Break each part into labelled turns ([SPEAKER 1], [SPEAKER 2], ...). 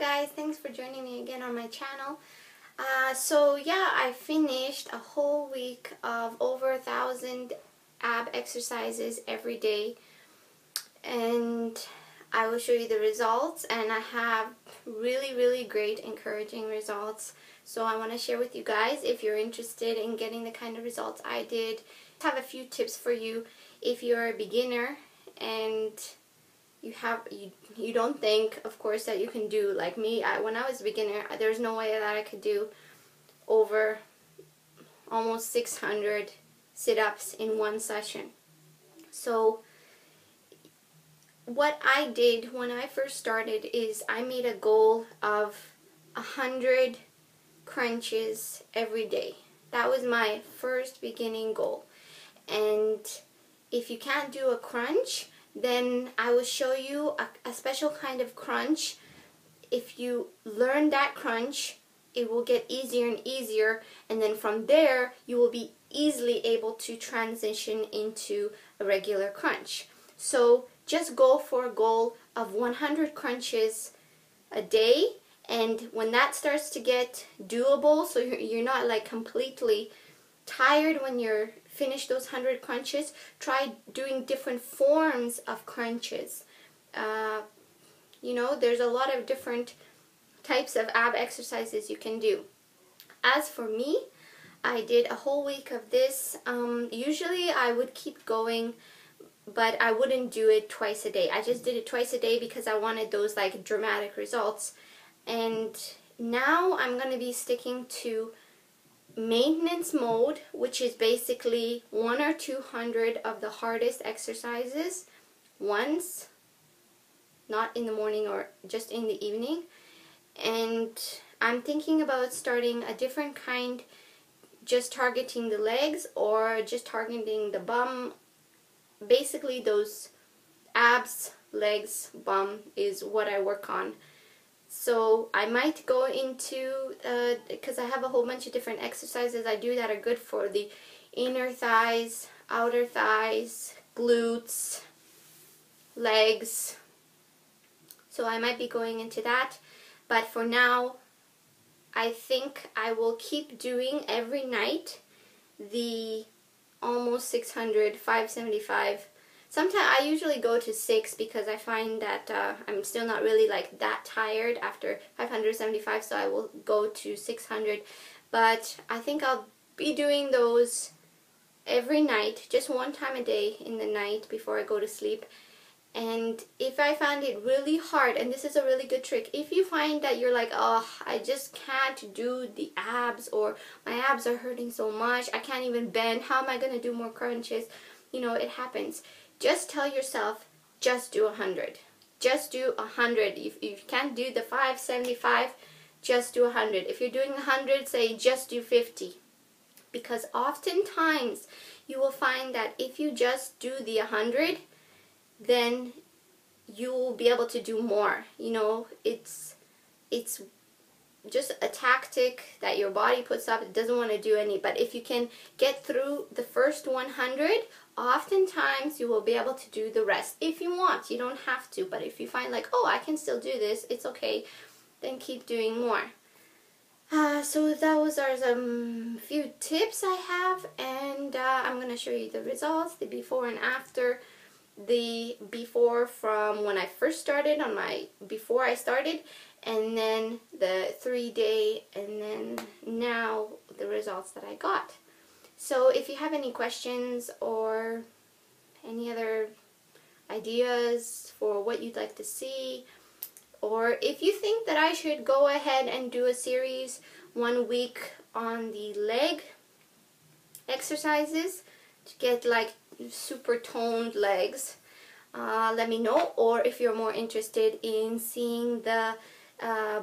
[SPEAKER 1] Hi guys, thanks for joining me again on my channel. So yeah, I finished a whole week of over 1,000 ab exercises every day, and I will show you the results, and I have really great encouraging results. So I want to share with you guys if you're interested in getting the kind of results I did. I have a few tips for you if you're a beginner and you don't think, of course, that you can do like me. When I was a beginner, there's no way that I could do over almost 600 sit-ups in one session. So what I did when I first started is I made a goal of 100 crunches every day. That was my first beginning goal. And if you can't do a crunch, then I will show you a special kind of crunch. If you learn that crunch, it will get easier and easier, and then from there you will be easily able to transition into a regular crunch. So just go for a goal of 100 crunches a day, and when that starts to get doable, so you're not like completely tired when you're finished those 100 crunches, try doing different forms of crunches. You know, there's a lot of different types of ab exercises you can do. As for me, I did a whole week of this. Usually I would keep going, but I wouldn't do it twice a day. I just did it twice a day because I wanted those like dramatic results. And now I'm going to be sticking to maintenance mode, which is basically 100 or 200 of the hardest exercises once, not in the morning or just in the evening. And I'm thinking about starting a different kind, just targeting the legs or just targeting the bum. Basically those abs, legs, bum is what I work on. So I might go into, because I have a whole bunch of different exercises I do that are good for the inner thighs, outer thighs, glutes, legs. So I might be going into that. But for now, I think I will keep doing every night the almost 600, 575. Sometimes I usually go to 6 because I find that I'm still not really like that tired after 575, so I will go to 600. But I think I'll be doing those every night, just one time a day in the night before I go to sleep. And if I find it really hard, and this is a really good trick, if you find that you're like, oh, I just can't do the abs, or my abs are hurting so much, I can't even bend, how am I going to do more crunches? You know, it happens. Just tell yourself, just do 100. Just do 100. If you can't do the 575, just do 100. If you're doing 100, say just do 50. Because oftentimes you will find that if you just do the 100, then you will be able to do more. You know, it's just a tactic that your body puts up. It doesn't want to do any. But if you can get through the first 100, oftentimes you will be able to do the rest. If you want, you don't have to. But if you find like, oh, I can still do this, it's okay, then keep doing more. So those are some few tips I have, and I'm going to show you the results, the before and after. The before from when I first started, on my before I started, and then the 3-day, and then now the results that I got. So if you have any questions or any other ideas for what you'd like to see, or if you think that I should go ahead and do a series 1 week on the leg exercises to get like super toned legs, let me know. Or if you're more interested in seeing the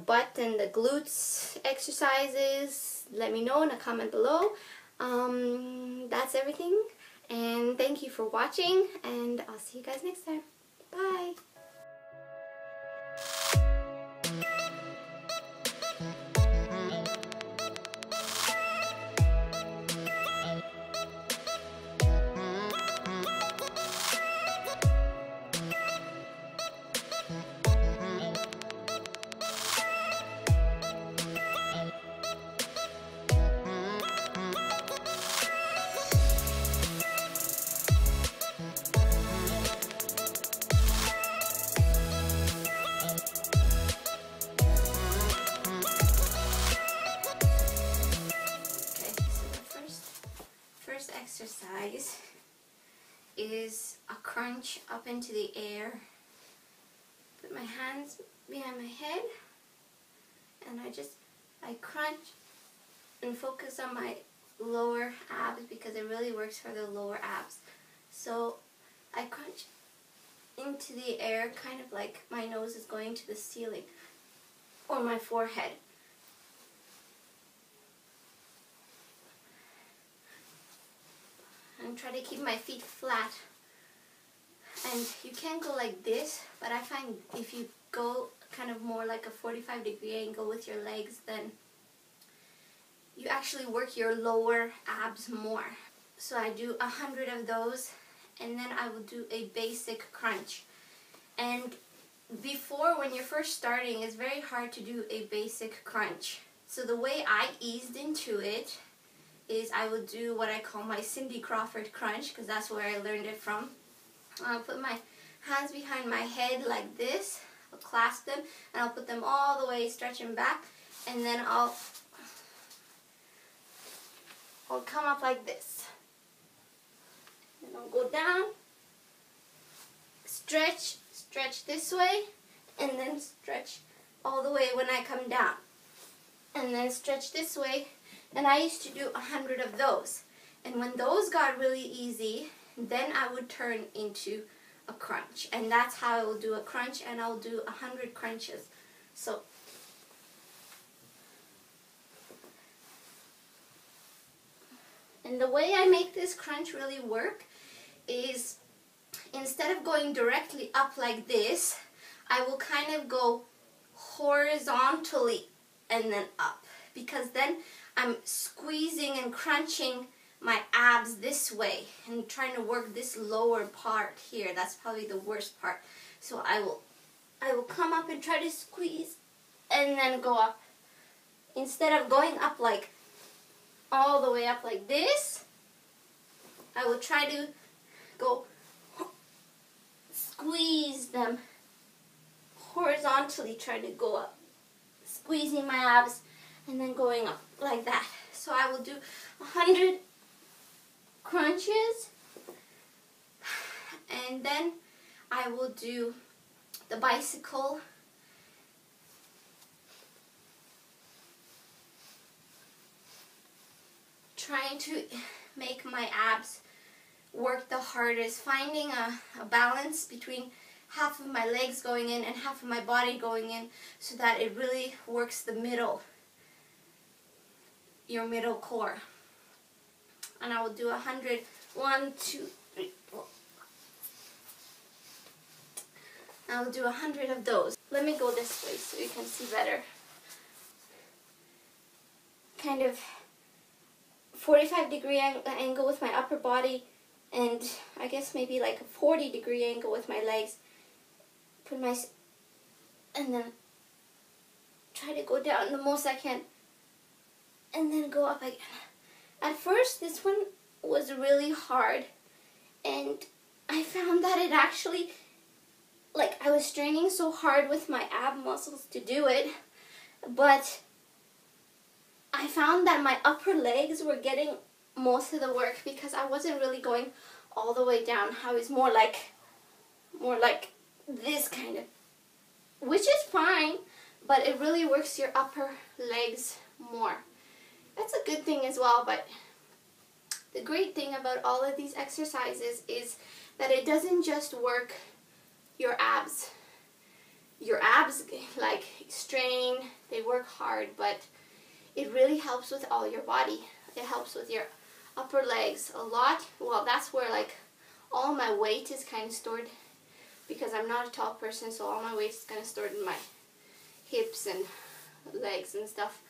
[SPEAKER 1] butt and the glutes exercises, let me know in a comment below. That's everything, and thank you for watching, and I'll see you guys next time. Bye! is a crunch up into the air. Put my hands behind my head and I crunch and focus on my lower abs because it really works for the lower abs. So I crunch into the air, kind of like my nose is going to the ceiling or my forehead. And try to keep my feet flat. And you can go like this, but I find if you go kind of more like a 45-degree angle with your legs, then you actually work your lower abs more. So I do 100 of those, and then I will do a basic crunch. And before, when you're first starting, it's very hard to do a basic crunch. So the way I eased into it is I will do what I call my Cindy Crawford crunch, because that's where I learned it from. I'll put my hands behind my head like this, I'll clasp them, and I'll put them all the way, stretching back, and then I'll come up like this. And I'll go down, stretch this way, and then stretch all the way when I come down. And then stretch this way, and I used to do 100 of those. And when those got really easy, then I would turn into a crunch. And that's how I will do a crunch, and I'll do 100 crunches. So and the way I make this crunch really work is, instead of going directly up like this, I will kind of go horizontally and then up, because then I'm squeezing and crunching my abs this way and trying to work this lower part here. That's probably the worst part. So I will come up and try to squeeze and then go up. Instead of going up like all the way up like this, I will try to go squeeze them horizontally, trying to go up, squeezing my abs and then going up like that. So I will do 100 crunches, and then I will do the bicycle, trying to make my abs work the hardest, finding a balance between half of my legs going in and half of my body going in, so that it really works the middle, your middle core. And I will do 100. 1, 2, 3, 4. I will do 100 of those. Let me go this way so you can see better. Kind of 45-degree angle with my upper body, and I guess maybe like a 40-degree angle with my legs. And then try to go down the most I can, and then go up again. At first, this one was really hard, and I found that it actually, like, I was straining so hard with my ab muscles to do it, but I found that my upper legs were getting most of the work because I wasn't really going all the way down. I was more like this kind of, which is fine, but it really works your upper legs more. That's a good thing as well, but the great thing about all of these exercises is that it doesn't just work your abs. Your abs, like, strain, they work hard, but it really helps with all your body. It helps with your upper legs a lot. Well, that's where, like, all my weight is kind of stored, because I'm not a tall person, so all my weight is kind of stored in my hips and legs and stuff.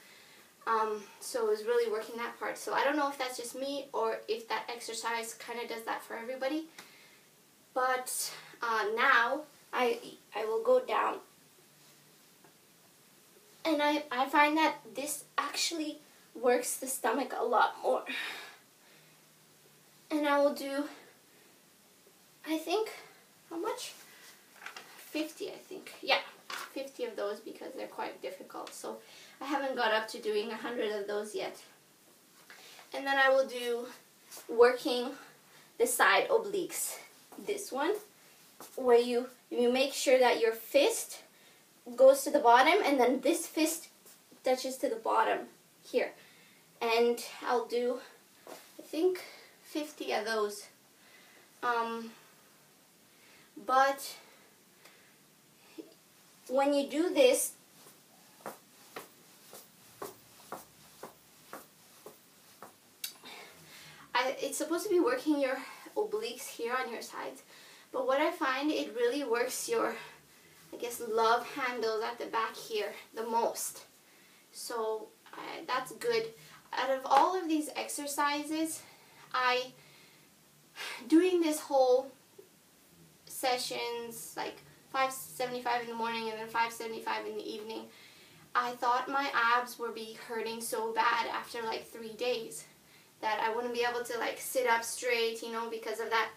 [SPEAKER 1] So it was really working that part. So I don't know if that's just me or if that exercise kind of does that for everybody. But now I will go down. And I find that this actually works the stomach a lot more. And I will do, I think, how much? 50, I think. Yeah, 50 of those, because they're quite difficult. So I haven't got up to doing 100 of those yet. And then I will do working the side obliques. this one, where you make sure that your fist goes to the bottom, and then this fist touches to the bottom here. And I'll do, I think, 50 of those. But when you do this, it's supposed to be working your obliques here on your sides, but what I find, it really works your, I guess, love handles at the back here the most. So that's good. Out of all of these exercises, doing this whole sessions, like 575 in the morning and then 575 in the evening, I thought my abs would be hurting so bad after like 3 days that I wouldn't be able to like sit up straight, you know, because of that.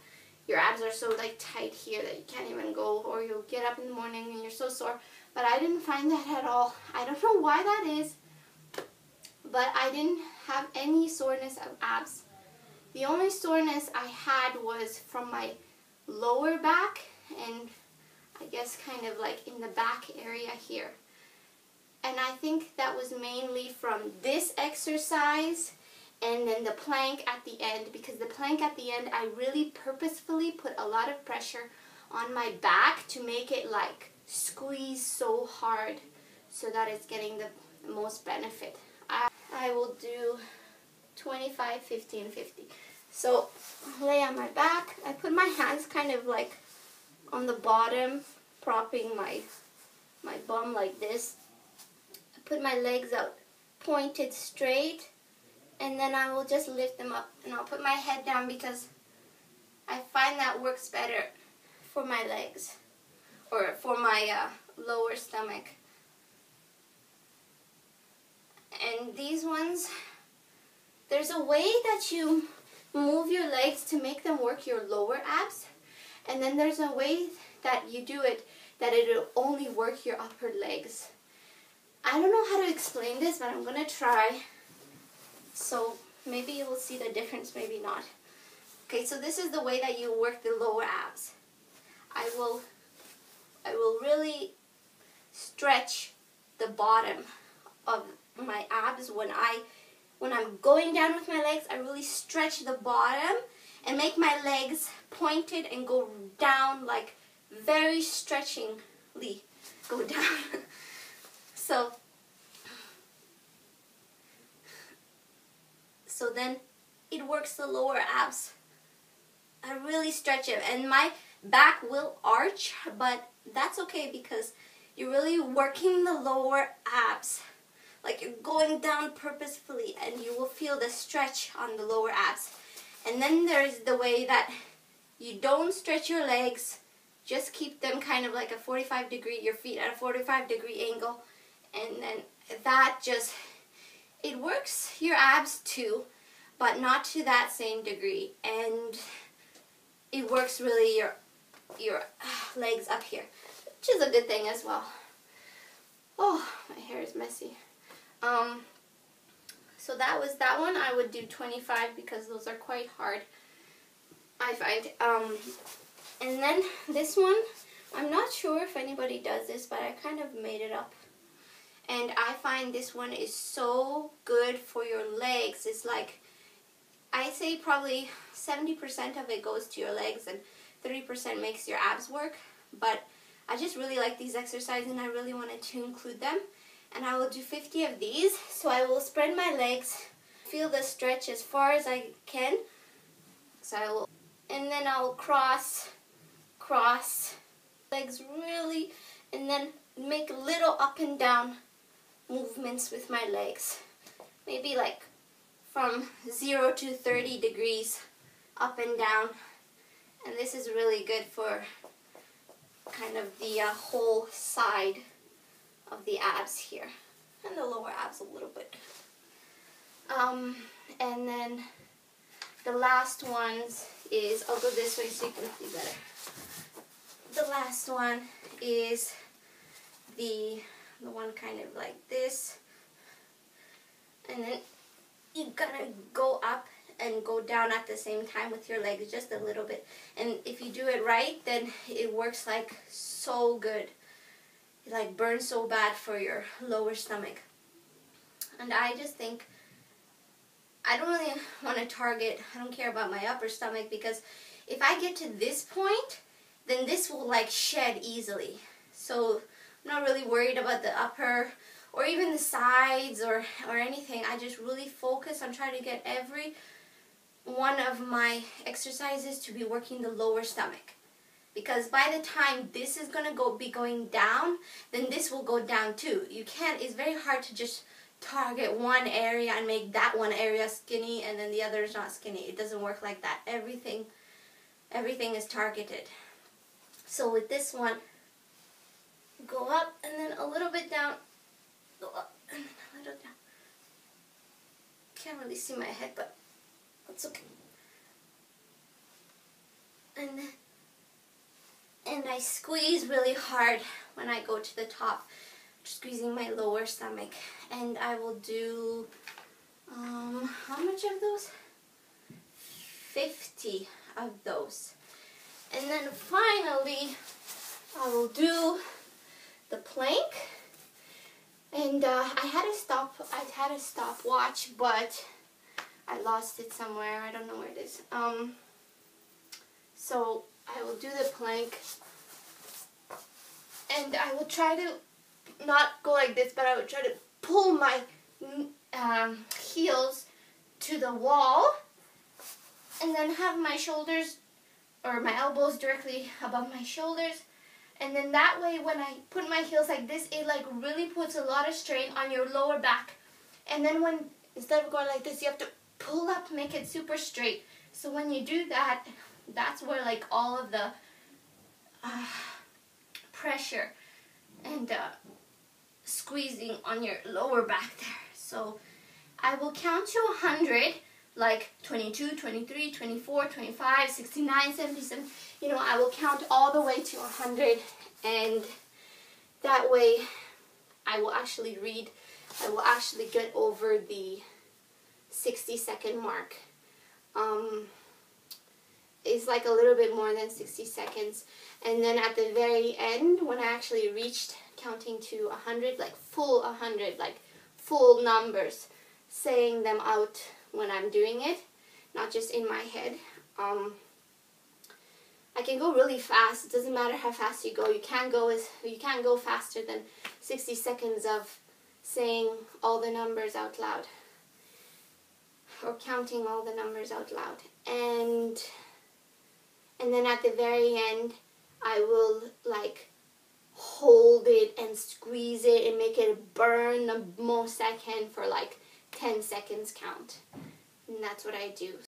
[SPEAKER 1] Your abs are so like tight here that you can't even go, or you'll get up in the morning and you're so sore. But I didn't find that at all. I don't know why that is, but I didn't have any soreness of abs. The only soreness I had was from my lower back, and I guess kind of like in the back area here. And I think that was mainly from this exercise and then the plank at the end, because the plank at the end, I really purposefully put a lot of pressure on my back to make it like squeeze so hard so that it's getting the most benefit. I will do 25, 50, and 50. So lay on my back. I put my hands kind of like on the bottom, propping my bum like this. I put my legs out pointed straight, and then I will just lift them up, and I'll put my head down because I find that works better for my legs, or for my lower stomach. And these ones, there's a way that you move your legs to make them work your lower abs, and then there's a way that you do it that it'll only work your upper legs. I don't know how to explain this, but I'm gonna try. So maybe you will see the difference, maybe not. Okay, so this is the way that you work the lower abs. I will really stretch the bottom of my abs when I'm going down with my legs. I really stretch the bottom and make my legs pointed and go down, like very stretchingly go down. So then it works the lower abs. I really stretch it, and my back will arch, but that's okay because you're really working the lower abs. Like you're going down purposefully, and you will feel the stretch on the lower abs. And then there's the way that you don't stretch your legs, just keep them kind of like a 45-degree, your feet at a 45-degree angle, and then that just, it works your abs too, but not to that same degree, and it works really your legs up here, which is a good thing as well. Oh, my hair is messy. So that was that one. I would do 25 because those are quite hard, I find. And then this one, I'm not sure if anybody does this, but I kind of made it up. And I find this one is so good for your legs. It's like, I say probably 70% of it goes to your legs and 30% makes your abs work. But I just really like these exercises, and I really wanted to include them. And I will do 50 of these. So I will spread my legs, feel the stretch as far as I can. So I will, and then I'll cross legs really, and then make little up and down movements with my legs. Maybe like from 0 to 30 degrees up and down. And this is really good for kind of the whole side of the abs here, and the lower abs a little bit. And then the last ones is, I'll go this way so you can see better. The last one is the one kind of like this, and then you gotta go up and go down at the same time with your legs, just a little bit. And if you do it right, then it works like so good. It like burns so bad for your lower stomach. And I just think, I don't really want to target, I don't care about my upper stomach, because if I get to this point, then this will like shed easily. So I'm not really worried about the upper or even the sides or anything. I just really focus on trying to get every one of my exercises to be working the lower stomach. Because by the time this is going to be going down, then this will go down too. You can't, it's very hard to just target one area and make that one area skinny and then the other is not skinny. It doesn't work like that. Everything is targeted. So with this one, go up and then a little bit down, go up and then a little down. Can't really see my head, but that's okay. And I squeeze really hard when I go to the top, squeezing my lower stomach. And I will do, how much of those? 50 of those. And then finally, I will do the plank. And I had a stopwatch, but I lost it somewhere. I don't know where it is. So I will do the plank, and I will try to not go like this, but I will try to pull my heels to the wall, and then have my shoulders or my elbows directly above my shoulders. And then that way, when I put my heels like this, it like really puts a lot of strain on your lower back. And then when, instead of going like this, you have to pull up, make it super straight. So when you do that, that's where like all of the pressure and squeezing on your lower back there. So I will count to 100, like 22, 23, 24, 25, 69, 77. You know, I will count all the way to 100, and that way I will actually get over the 60-second mark. It's like a little bit more than 60 seconds. And then at the very end, when I actually reached counting to 100, like full 100, like full numbers, saying them out when I'm doing it, not just in my head. I can go really fast. It doesn't matter how fast you go. You can't go faster than 60 seconds of saying all the numbers out loud, or counting all the numbers out loud. And then at the very end, I will like hold it and squeeze it and make it burn the most I can for like 10 seconds count. And that's what I do.